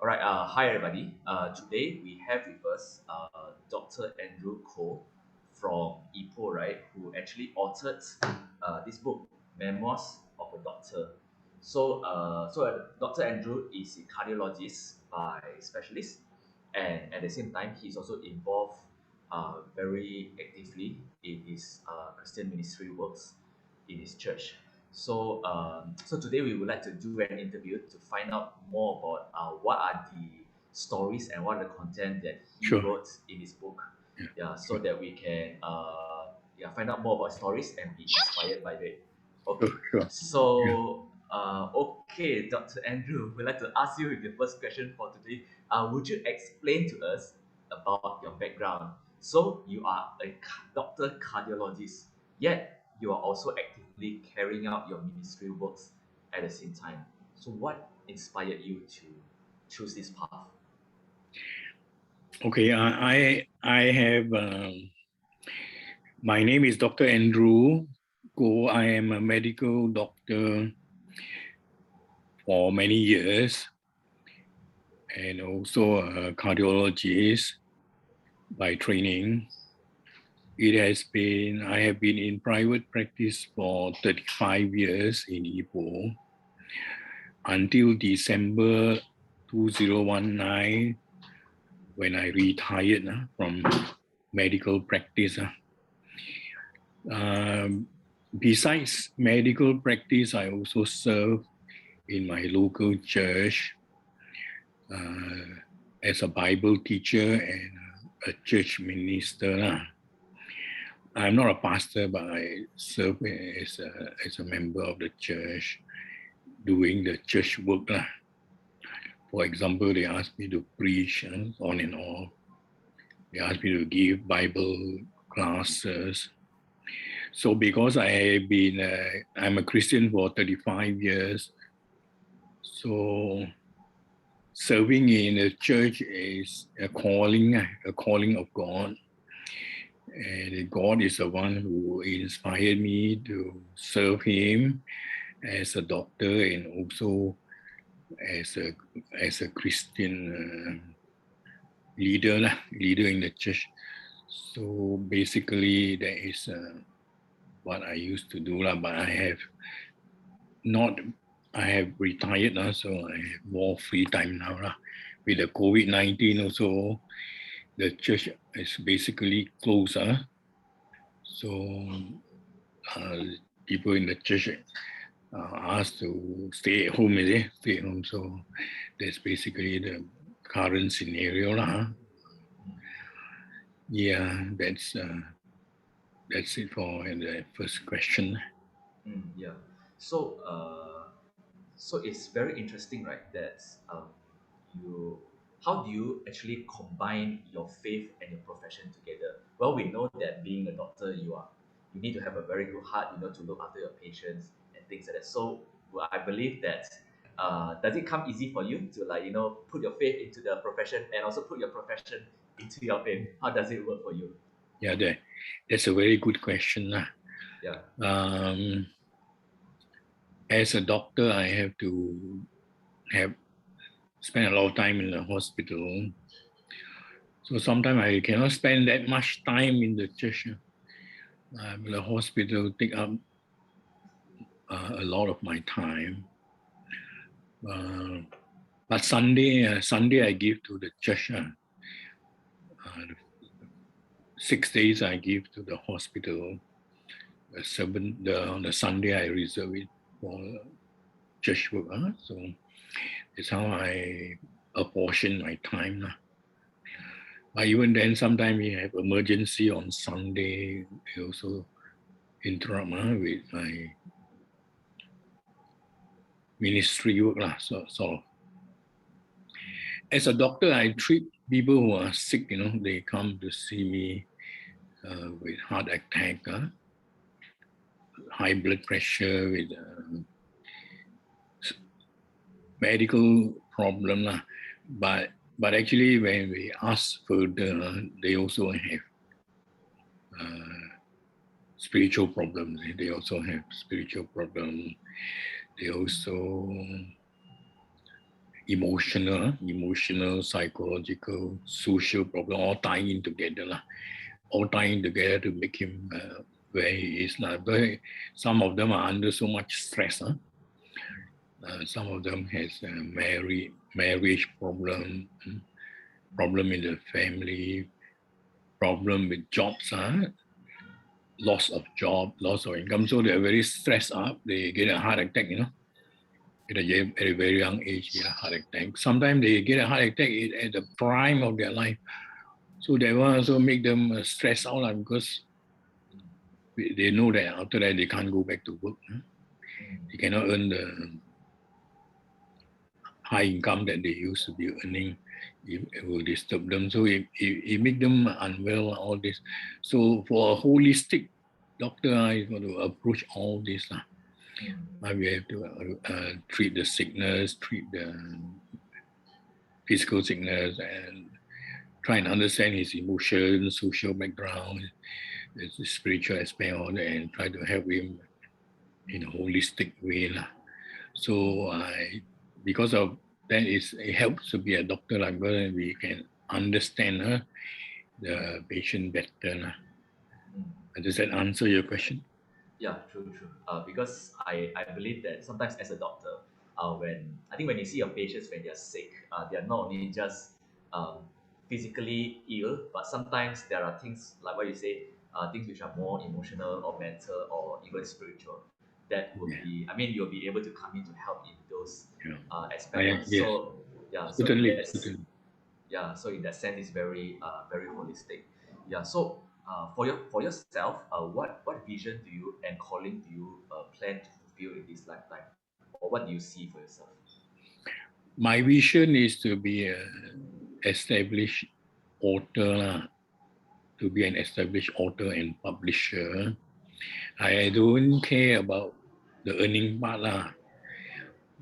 All right. Hi, everybody. Today we have with us Dr. Andrew Koh from Ipoh, right, who actually authored this book, Memoirs of a Doctor. So Dr. Andrew is a cardiologist by specialist, and at the same time, he's also involved very actively in his Christian ministry works in his church. So today we would like to do an interview to find out more about what are the stories and what are the content that he Sure. wrote in his book. Yeah. Yeah, so that we can find out more about stories and be inspired by it. Sure. Okay, Sure. Yeah. okay, Dr. Andrew, we'd like to ask you the first question for today. Would you explain to us about your background? So you are a doctor cardiologist, yet you are also actively carrying out your ministry works at the same time. So what inspired you to choose this path? Okay. I have. My name is Dr. Andrew Go. I am a medical doctor for many years, and also a cardiologist by training. I have been in private practice for 35 years in Ipoh until December 2019 when I retired from medical practice. Besides medical practice, I also serve in my local church uh, as a Bible teacher and a church minister. I'm not a pastor, but I serve as a member of the church doing the church work. For example, they ask me to preach on and off. They ask me to give Bible classes. So because I'm a Christian for 35 years, so serving in the church is a calling of God. And God is the one who inspired me to serve Him as a doctor and also as a as a Christian leader in the church. So basically, that is what I used to do, but not I have retired now, so I have more free time now. With the COVID-19 also, the church is basically closed. So uh, people in the church asked to stay at home, is it? Stay at home. So that's basically the current scenario. Yeah, that's it for the first question. Yeah. So so it's very interesting, right? That you how do you actually combine your faith and your profession together? Well, we know that being a doctor, you need to have a very good heart, to look after your patients and things like that. So well, I believe that does it come easy for you to put your faith into the profession and also put your profession into your faith? How does it work for you? Yeah, that's a very good question. Yeah. Um, as a doctor, I have to have spend a lot of time in the hospital. So sometimes I cannot spend that much time in the church. The hospital take up a lot of my time. Uh, but Sunday I give to the church. The 6 days I give to the hospital. On the Sunday I reserve it for church work. So that's how I apportion my time. But even then, sometimes we have emergency on Sunday. I also interrupt with my ministry work. Sort of. As a doctor, I treat people who are sick. They come to see me with heart attack, high blood pressure, with medical problem. But actually, when we ask further, they also have uh, spiritual problems. They also have spiritual problems. They also emotional, psychological, social problem, all tying together, all tying together to make him where he is now. But some of them are under so much stress. Some of them has marriage problem, problem in the family, problem with jobs, loss of job, loss of income. So they're very stressed up. They get a heart attack, at a very young age, get a heart attack. Sometimes they get a heart attack at the prime of their life. So that will also make them stress out because they know that after that they can't go back to work. They cannot earn the high income that they used to be earning. It will disturb them. So it make them unwell, all this. So for a holistic doctor, I got to approach all this. We have to treat the sickness, treat the physical sickness, and try and understand his emotions, social background, the spiritual aspect of it, and try to help him in a holistic way. So because of that, it helps to be a doctor like that, and we can understand the patient better. Does that answer your question? Yeah, true. Because I believe that sometimes as a doctor, when you see your patients when they're sick, they are not only just um, physically ill, but sometimes there are things like what you say, things which are more emotional or mental or even spiritual. That would be, you'll be able to come in to help in those Yeah. aspects. Yes, So yeah, so in certainly, that certainly. yeah, so in that sense it's very holistic. Yeah, so for yourself, what vision do you and calling do you plan to fulfill in this lifetime, or what do you see for yourself? My vision is to be an established author, to be an established author and publisher. I don't care about the earning part.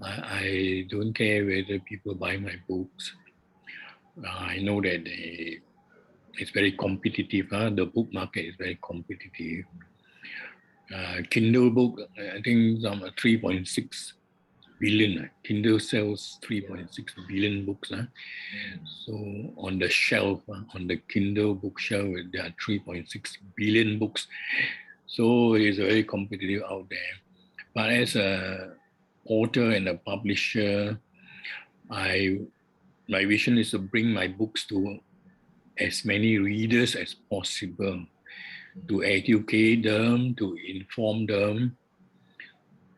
I don't care whether people buy my books. I know that it's very competitive. The book market is very competitive. Kindle book, I think some 3.6 billion. Kindle sells Yeah. 3.6 billion books. Mm. So on the shelf, on the Kindle bookshelf, there are 3.6 billion books. So it's very competitive out there. But as a author and a publisher, my vision is to bring my books to as many readers as possible, to educate them, to inform them,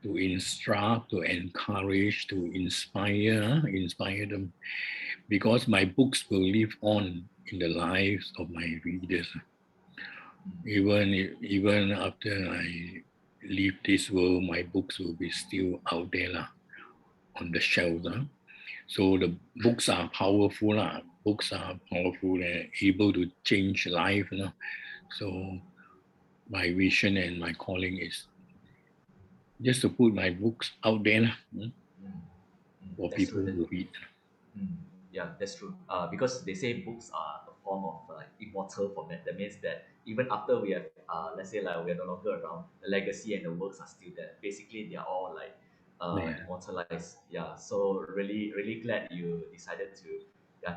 to instruct, to encourage, to inspire them, because my books will live on in the lives of my readers. Even after I leave this world, my books will be still out there on the shelf. So the books are powerful. Books are powerful and able to change life. So my vision and my calling is just to put my books out there Mm. for That's people true. to read. Mm, yeah, that's true. Because they say books are a form of immortal format. That means that even after we have, let's say like we are no longer around, the legacy and the works are still there. Basically, they are all like Yeah. immortalized. Yeah. So really glad you decided to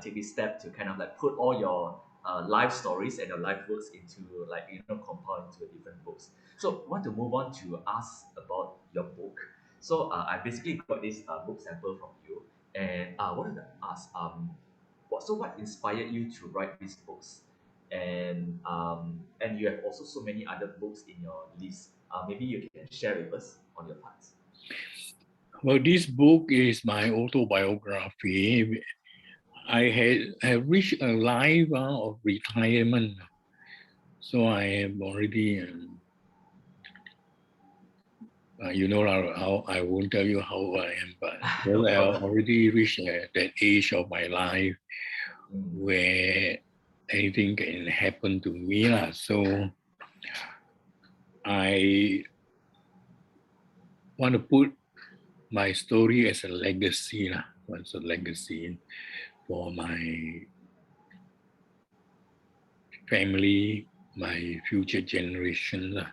take this step to kind of like put all your life stories and your life works into like compile into different books. So want to move on to ask about your book. So I basically got this book sample from you, and I wanted to ask, what inspired you to write these books? And you have also so many other books in your list. Maybe you can share with us on your parts. Well, this book is my autobiography. I have reached a life of retirement, so I have already, how I won't tell you how I am, but No well, I problem. already reached that age of my life Mm, where anything can happen to me. So I want to put my story as a legacy. As a legacy for my family, my future generation.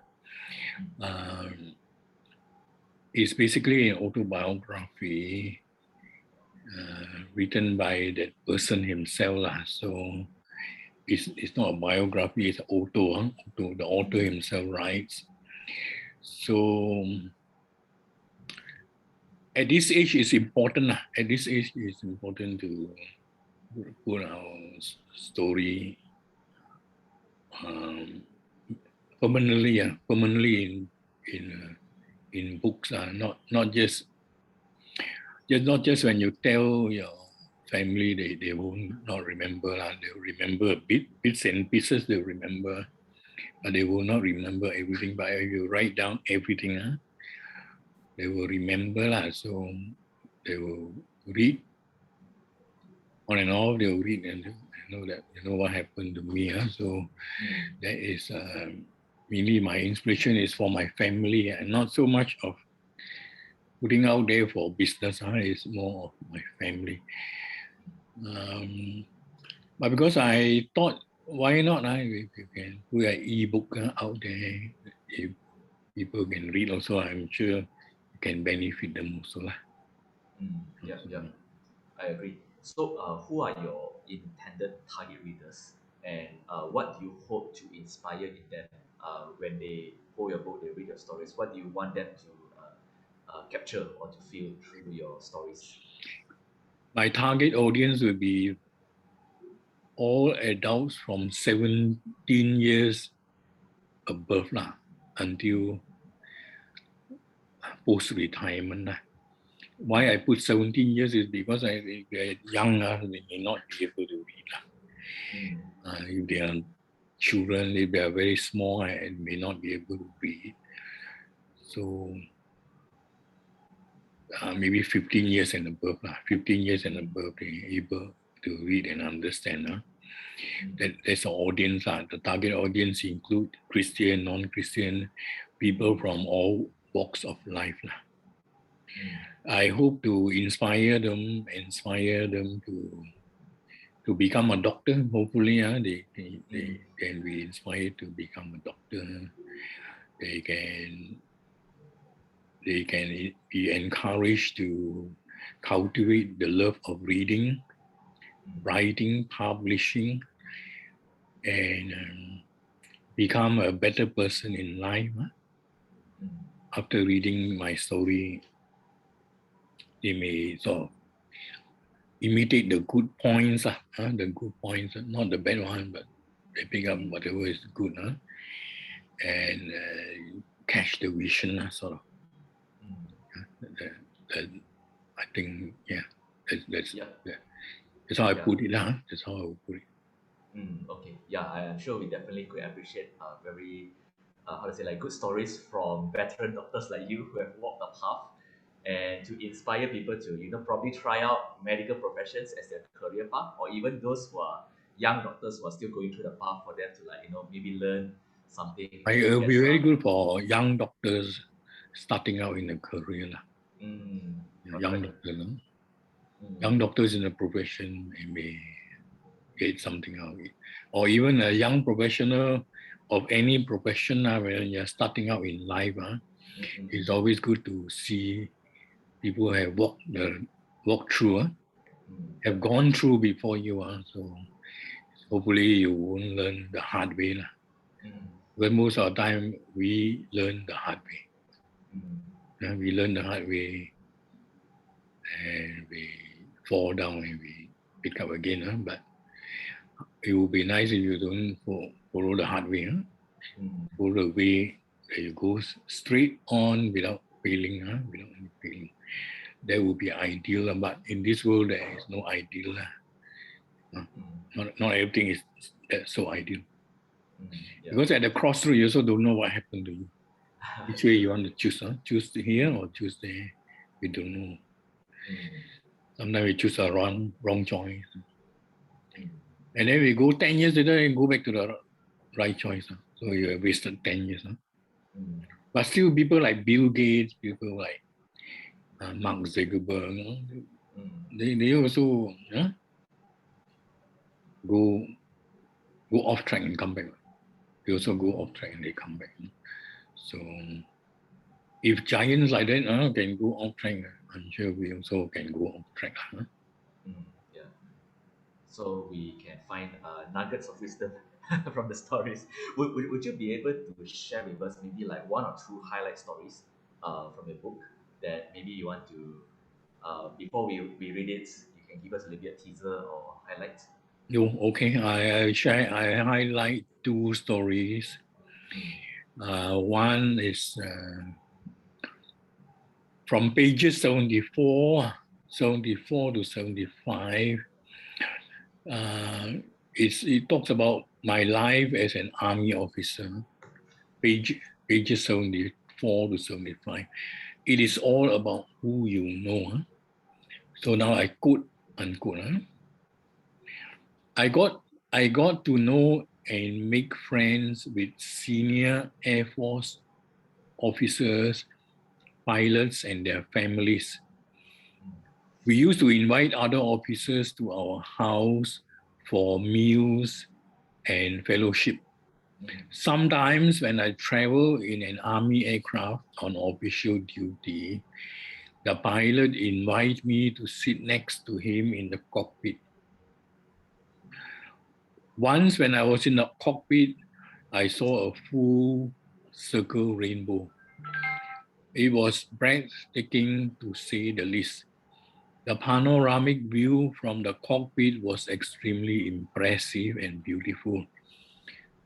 Um, it's basically an autobiography written by that person himself lah. So it's not a biography, it's an auto. Auto. The author himself writes. So at this age, it's important lah. At this age, it's important to put our story permanently in books. Not just not just when you tell your family, they will not remember. They'll remember bits and pieces, they'll remember, but they will not remember everything. But if you write down everything, they will remember. So they will read on and off, they will read and know that, what happened to me. So that is really my inspiration is for my family and not so much of putting out there for business. It's more of my family. But because I thought, why not? If you can put an e-book out there, if people can read also, I'm sure you can benefit them also. Yeah, I agree. So, who are your intended target readers, and what do you hope to inspire in them when they hold your book, they read your stories? What do you want them to capture or to feel through your stories? My target audience will be all adults from 17 years above until post-retirement. Why I put 17 years is because they are young, they may not be able to read. If they are children, if they are very small and may not be able to read. So maybe 15 years and above. 15 years and above, they are able to read and understand. That's the audience. The target audience include Christian, non-Christian, people from all walks of life. I hope to inspire them to become a doctor. Hopefully, they can be inspired to become a doctor. They can be encouraged to cultivate the love of reading, writing, publishing, and become a better person in life. After reading my story, they may sort of imitate the good points, not the bad one, but they pick up whatever is good, and catch the vision, sort of. I think, that's how I put it. That's how I would put it. Okay, yeah, I'm sure we definitely could appreciate very, how to say, like good stories from veteran doctors like you who have walked the path, and to inspire people to probably try out medical professions as their career path, or even those who are young doctors who are still going through the path for them to maybe learn something. It will be very good for young doctors starting out in a career. Young doctors, young doctors in a profession may get something out of it. Or even a young professional of any profession, when you're starting out in life, it's always good to see people have walked through, have gone through before you. So hopefully you won't learn the hard way. But most of the time, we learn the hard way. We learn the hard way and we fall down and we pick up again. But it would be nice if you don't follow the hard way. Follow the way that you go straight on without failing, without any failing. That would be ideal. But in this world, there is no ideal. Not everything is so ideal. Because at the crossroad, you also don't know what happened to you. Which way you want to choose? Choose here or choose there? We don't know. Sometimes we choose a wrong choice. And then we go 10 years later and go back to the right choice. So you have wasted 10 years. But still, people like Bill Gates, people like Mark Zuckerberg, they also go off track and come back. They also go off track and they come back. So if giants like that can go off track, I'm sure we also can go off track. so we can find nuggets of wisdom from the stories. Would you be able to share with us maybe like one or two highlight stories from your book that maybe you want to, before we read it, you can give us a little bit of teaser or highlight? Okay. I highlight two stories. Mm, One is from pages 74 to 75. Uh, it talks about my life as an army officer. Page, pages 74 to 75. It is all about who you know. Huh? So now I quote, unquote. Huh? I got to know and make friends with senior Air Force officers, pilots, and their families. We used to invite other officers to our house for meals and fellowship. mm, Sometimes, when I travel in an army aircraft on official duty, the pilot invites me to sit next to him in the cockpit. Once, when I was in the cockpit, I saw a full circle rainbow. It was breathtaking to say the least. The panoramic view from the cockpit was extremely impressive and beautiful,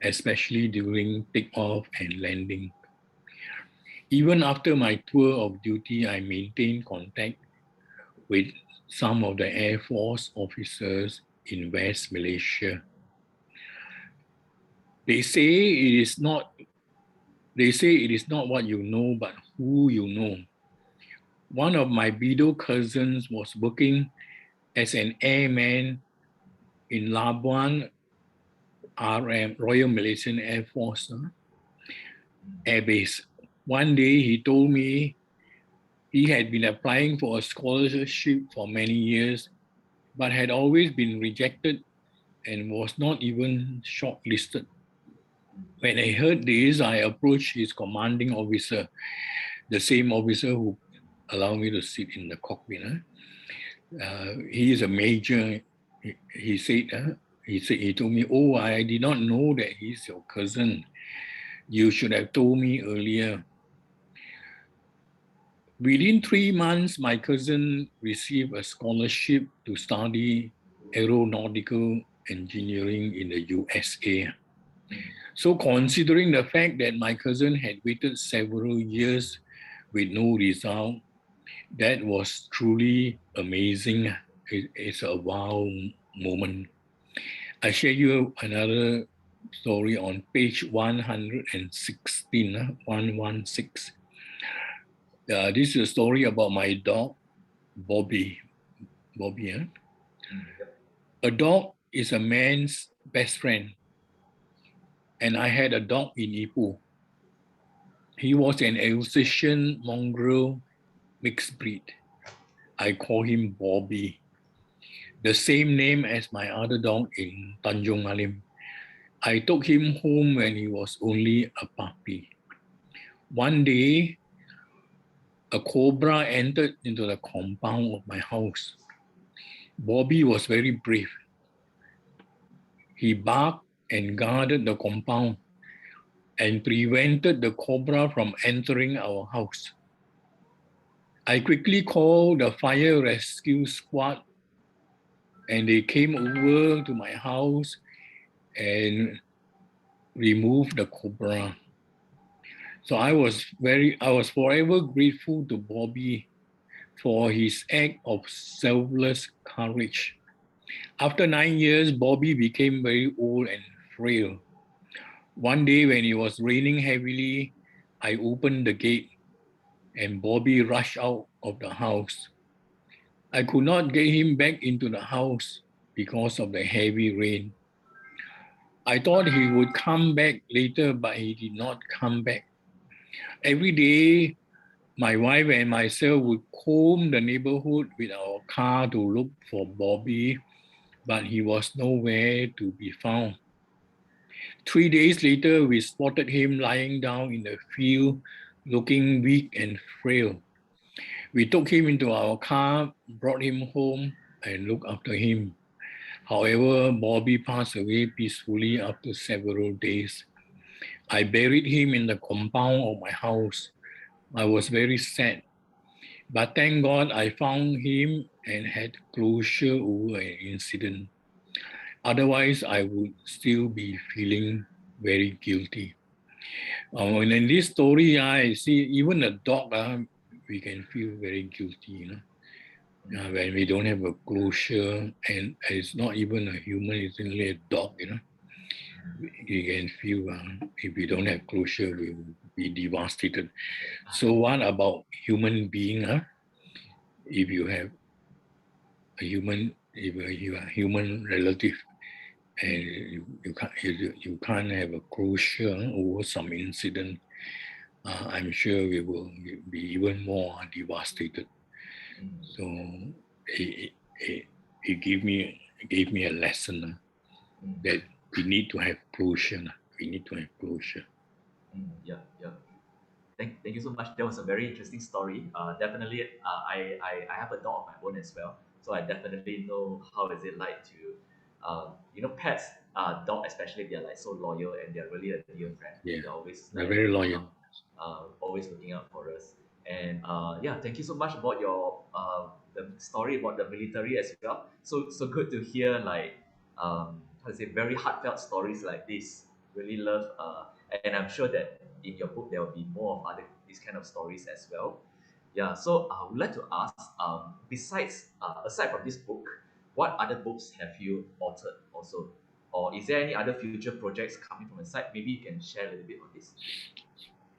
especially during takeoff and landing. Even after my tour of duty, I maintained contact with some of the Air Force officers in West Malaysia. They say it is not they say it is not what you know, but who you know. One of my Bido cousins was working as an airman in Labuan RM, Royal Malaysian Air Force mm, Air Base. One day he told me he had been applying for a scholarship for many years, but had always been rejected and was not even shortlisted. When I heard this, I approached his commanding officer, the same officer who allowed me to sit in the cockpit. He is a major. He said, he told me, "Oh, I did not know that he's your cousin. You should have told me earlier." Within 3 months, my cousin received a scholarship to study aeronautical engineering in the USA. mm, So, considering the fact that my cousin had waited several years with no result, that was truly amazing. It's a wow moment. I share you another story on page 116, 116. This is a story about my dog, Bobby. Bobby, huh? mm, yep. A dog is a man's best friend, and I had a dog in Ipoh. He was an Alsatian mongrel mixed breed. I call him Bobby, the same name as my other dog in Tanjung Malim. I took him home when he was only a puppy. One day, a cobra entered into the compound of my house. Bobby was very brave. He barked and guarded the compound and prevented the cobra from entering our house. I quickly called the fire rescue squad and they came over to my house and removed the cobra. So I was forever grateful to Bobby for his act of selfless courage. After 9 years, Bobby became very old and frail. One day when it was raining heavily, I opened the gate and Bobby rushed out of the house. I could not get him back into the house because of the heavy rain. I thought he would come back later, but he did not come back. Every day, my wife and myself would comb the neighborhood with our car to look for Bobby, but he was nowhere to be found. 3 days later, we spotted him lying down in the field, looking weak and frail. We took him into our car, brought him home, and looked after him. However, Bobby passed away peacefully after several days. I buried him in the compound of my house. I was very sad, but thank God I found him and had closure over an incident. Otherwise, I would still be feeling very guilty. And in this story, I see even a dog, we can feel very guilty, when we don't have a closure, and it's not even a human, it's only a dog, you can feel if we don't have closure, we will be devastated. So what about human being? If you have a human, if you are a human relative, and you can't have a closure over some incident, I'm sure we will be even more devastated. So it gave me a lesson that we need to have closure. We need to have closure. Yeah, yeah. Thank you so much. That was a very interesting story. Definitely, I have a dog of my own as well, so I definitely know how is it like to, pets, dog especially, they're like so loyal and they're really a dear friend. Yeah, They're always they're like very looking loyal. out, always looking out for us. And yeah, thank you so much about your the story about the military as well. So good to hear like how to say very heartfelt stories like this. Really love and I'm sure that in your book there will be more of other these kind of stories as well. Yeah, so I would like to ask, besides aside from this book, what other books have you authored also, or is there any other future projects coming from the side? Maybe you can share a little bit on this.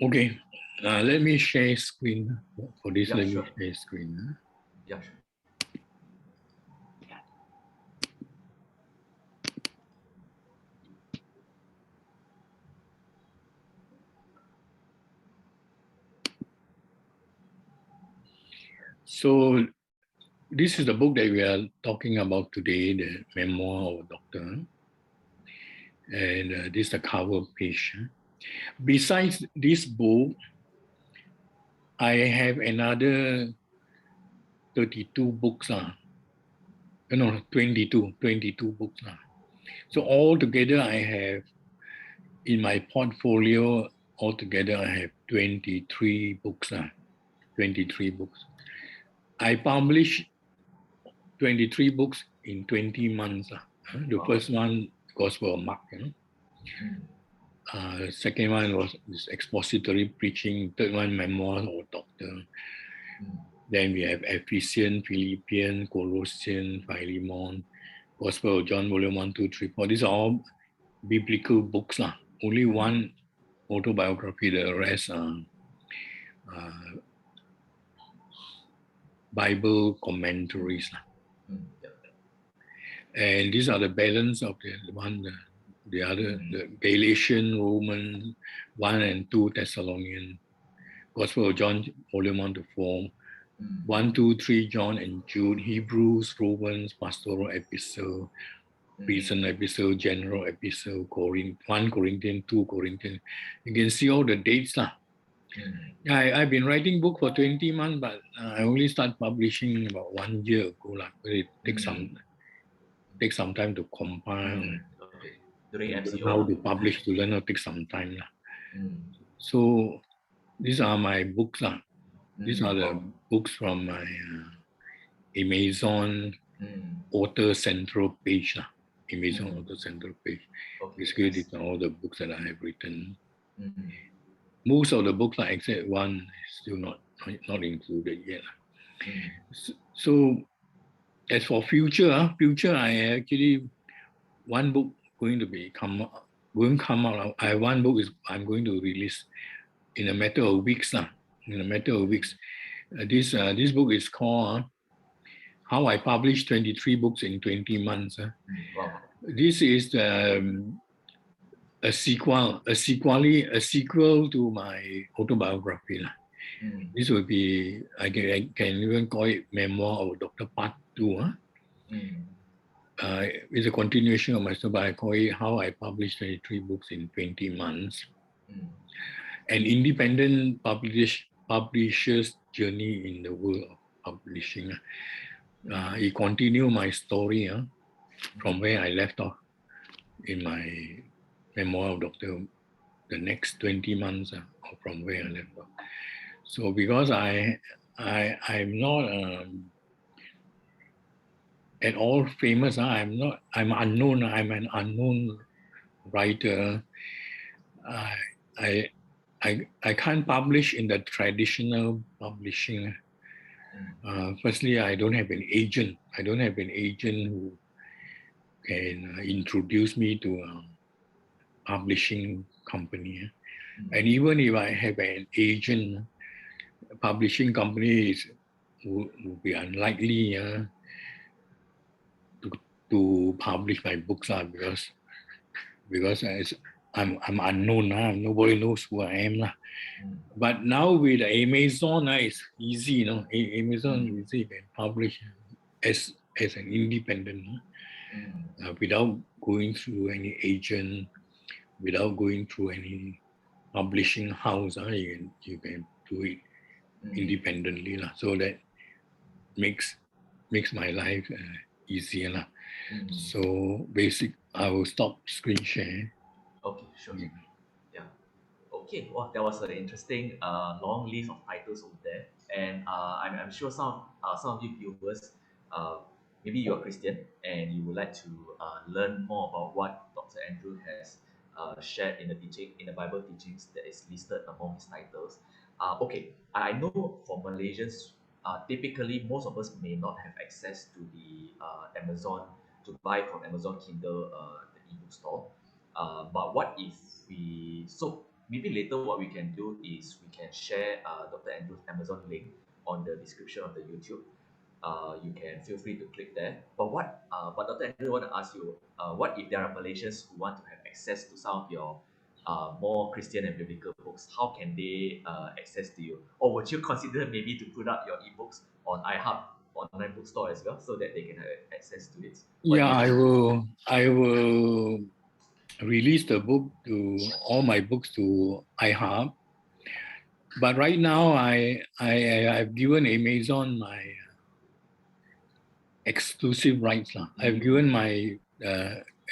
Okay, let me share screen for this. Yeah, Let me sure. share screen. Yeah, sure. So this is the book that we are talking about today, the Memoir of a Doctor, and this is the cover page. Besides this book, I have another 32 books. No, 22 books. So altogether, I have in my portfolio, altogether, I have 23 books. 23 books. I published 23 books in 20 months. The Wow. first one, Gospel of Mark. Second one was this expository preaching. Third one, Memoirs of a Doctor. Then we have Ephesians, Philippians, Colossians, Philemon, Gospel of John, Volume 1, 2, 3, 4. These are all biblical books. Only one autobiography, the rest are Bible commentaries. Yeah. And these are the balance of the other, the Galatian, Roman, 1 and 2 Thessalonian, Gospel of John, Volume 1 to 4, 1, 2, 3 John and Jude, Hebrews, Romans, Pastoral Epistle, Prison Epistle, General Epistle, 1 Corinthians, 2 Corinthians. You can see all the dates. I've been writing book for 20 months, but I only start publishing about 1 year ago. It takes some time to compile, Okay. During learn MCO how lah. to publish, to learn how to take some time. So these are my books. These are the Wow. books from my Amazon Author Central page. Amazon Author Central page. Okay, Basically, nice. these are all the books that I have written. Most of the books, except one, is still not included yet. So as for future, I actually one book going to come out. I have one book is I'm going to release in a matter of weeks. In a matter of weeks, this book is called "How I Published 23 Books in 20 Months." Wow. This is a sequel to my autobiography. This will be I can even call it Memoir of Dr. Part 2. It's a continuation of my story, but I call it How I Published 23 Books in 20 Months. An independent publisher's journey in the world of publishing. It continues my story from where I left off in my memoir of Doctor, the next 20 months or from where I left off. So because I'm not at all famous, I'm unknown, I'm an unknown writer. I can't publish in the traditional publishing. Firstly, I don't have an agent. I don't have an agent who can introduce me to a publishing company. And even if I have an agent, publishing company would be unlikely to publish my books because I'm unknown. Nobody knows who I am. But now with Amazon, it's easy. Amazon easy can publish as an independent without going through any agent, without going through any publishing house. You can do it independently. So that makes my life easier. So I will stop screen share. Okay, sure. Yeah. Okay, well, that was an interesting long list of titles over there, and I'm sure some of you viewers, maybe you're Christian and you would like to learn more about what Dr. Andrew has shared in the Bible teachings that is listed among his titles. Okay, I know for Malaysians, typically most of us may not have access to the Amazon to buy from Amazon Kindle, the ebook store. But what if maybe later what we can do is we can share Dr. Andrew's Amazon link on the description of the YouTube. You can feel free to click there. But Dr. Andrew, I want to ask you, what if there are Malaysians who want to have access to some of your more Christian and biblical books? How can they access to you? Or would you consider maybe to put up your ebooks on iHub online bookstore as well, so that they can have access to it? I will release the book to all my books to iHub. But right now, I've given Amazon my exclusive rights. I've given my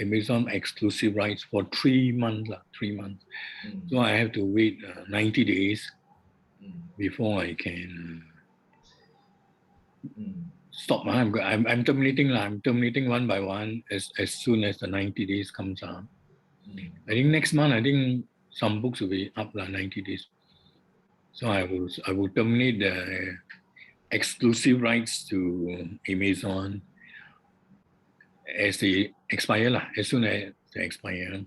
Amazon exclusive rights for 3 months. 3 months. So I have to wait 90 days before I can stop. I'm terminating. I'm terminating one by one as soon as the 90 days comes up. I think next month, some books will be up 90 days. So I will terminate the exclusive rights to Amazon as they expire, as soon as they expire.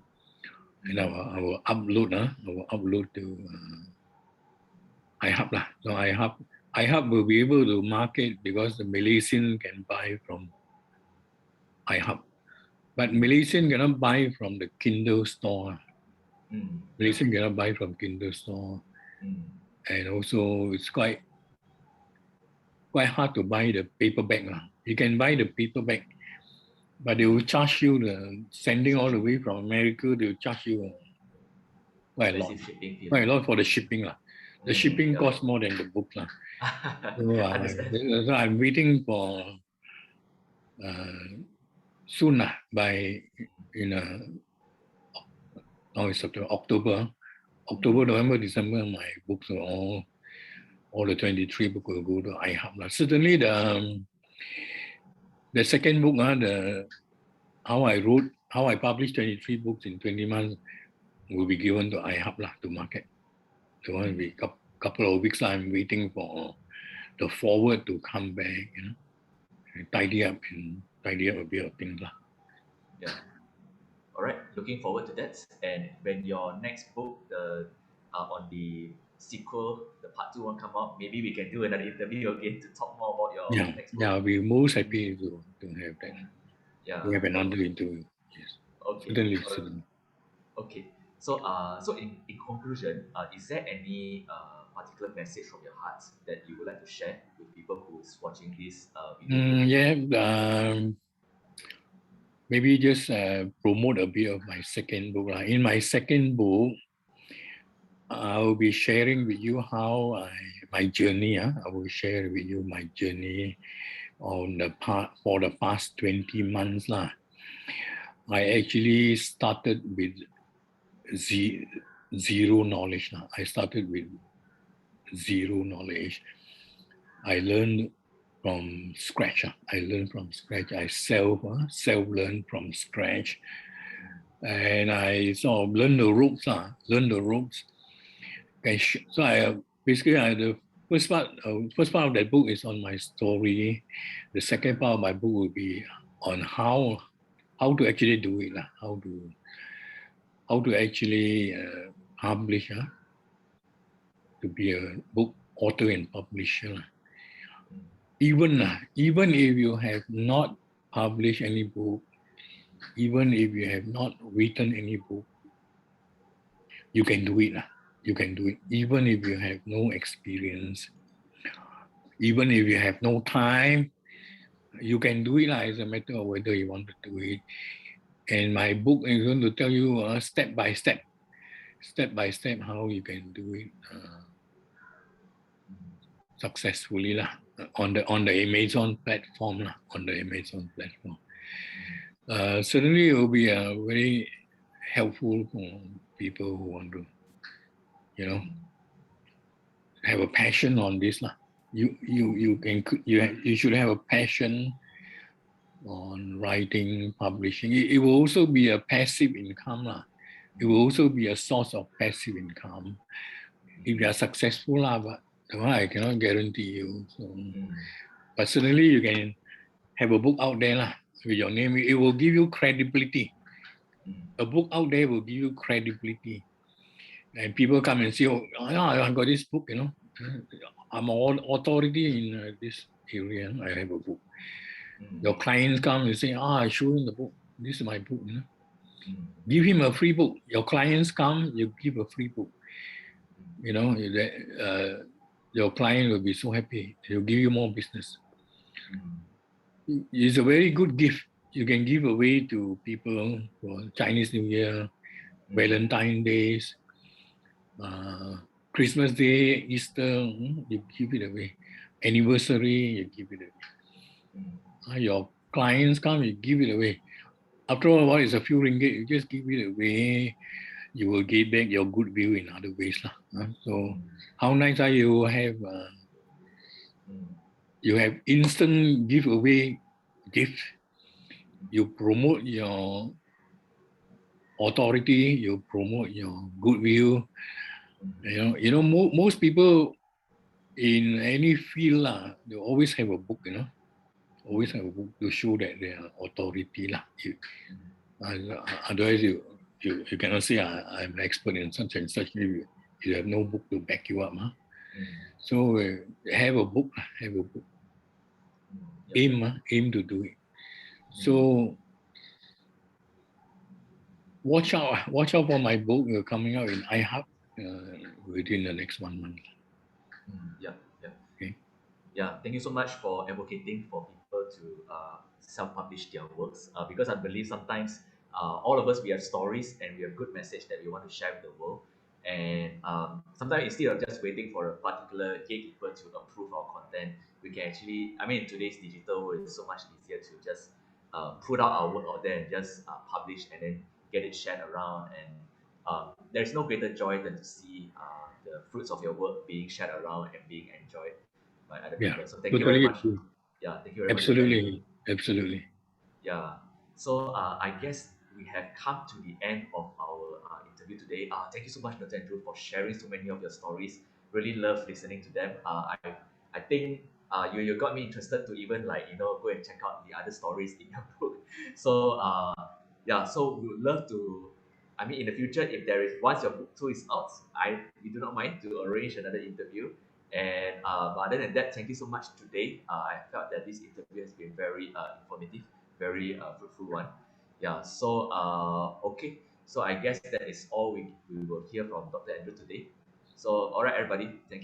And I will upload. I will upload to iHub. So iHub will be able to market because the Malaysian can buy from iHub. But Malaysian cannot buy from the Kindle store. Malaysian cannot buy from Kindle store. And also it's quite hard to buy the paperback. You can buy the paperback, but they will charge you sending all the way from America. They will charge you quite a lot for the shipping. The shipping costs more than the book. So I'm waiting for soon by now it's October, November, December. My books are all the 23 books will go to iHub. Certainly the second book, how I published 23 books in 20 months will be given to iHub to market. So it will be a couple of weeks. I'm waiting for the forward to come back, and tidy up a bit of things. Yeah. All right. Looking forward to that. And when your next book, on the sequel, the part 2 will come out, maybe we can do another interview again to talk more about your next book. Yeah, I'll be most happy to have that. Yeah. We have another interview. Yes. Okay. Certainly. Okay. So in conclusion, is there any particular message from your heart that you would like to share with people who's watching this video? Maybe just promote a bit of my second book. In my second book, I'll be sharing with you my journey. I will share with you my journey for the past 20 months. I actually started with zero knowledge. I started with zero knowledge. I learned from scratch. I learned from scratch. I self learned from scratch, and I sort of learned the ropes. Learn the ropes. And so I basically the first part of that book is on my story. The second part of my book will be on how to actually do it, how to actually publish, to be a book author and publisher. Even if you have not published any book, even if you have not written any book, you can do it. You can do it. Even if you have no experience, even if you have no time, you can do it. It's a matter of whether you want to do it. And my book is going to tell you step by step, how you can do it successfully on the Amazon platform Certainly, it will be very helpful for people who want to, have a passion on this You should have a passion on writing, publishing. It will also be a passive income It will also be a source of passive income if you are successful but the one I cannot guarantee you. So, but certainly you can have a book out there with your name. It will give you credibility. A book out there will give you credibility, and people come and say, "Oh, yeah, I got this book. I'm an authority in this area. I have a book." Your clients come and say, I show him the book. This is my book. Give him a free book. Your clients come, you give a free book. Your client will be so happy. He'll give you more business. It's a very good gift you can give away to people for Chinese New Year, Valentine's Days, Christmas Day, Easter. You give it away. Anniversary, you give it away. Your clients come, you give it away. After all, what is a few ringgit? You just give it away. You will get back your goodwill in other ways. So, how nice are you have instant giveaway gift. You promote your authority. You promote your goodwill. Most people in any field they always have a book. Always have a book to show that they are authority Otherwise, you cannot say I'm an expert in such and such. You have no book to back you up. So have a book. Have a book. Aim to do it. So watch out for my book coming out in iHub within the next 1 month. Yeah. Okay. Yeah, thank you so much for advocating for people to self-publish their works because I believe sometimes all of us, we have stories and we have good message that we want to share with the world, and sometimes instead of just waiting for a particular gatekeeper to approve our content, we can actually, in today's digital world, it's so much easier to just put out our work out there and just publish and then get it shared around, and there's no greater joy than to see the fruits of your work being shared around and being enjoyed by other people. So thank you very much. Yeah, thank you very much. Absolutely. Yeah. So I guess we have come to the end of our interview today. Thank you so much, Dr. Andrew, for sharing so many of your stories. Really love listening to them. I think you got me interested to even go and check out the other stories in your book. So so we would love to. In the future, if there is once your book two is out, we do not mind to arrange another interview. And but other than that, thank you so much today. I felt that this interview has been very informative, very fruitful one. Yeah. So okay. So I guess that is all we will hear from Dr. Andrew today. So all right, everybody. Thank you.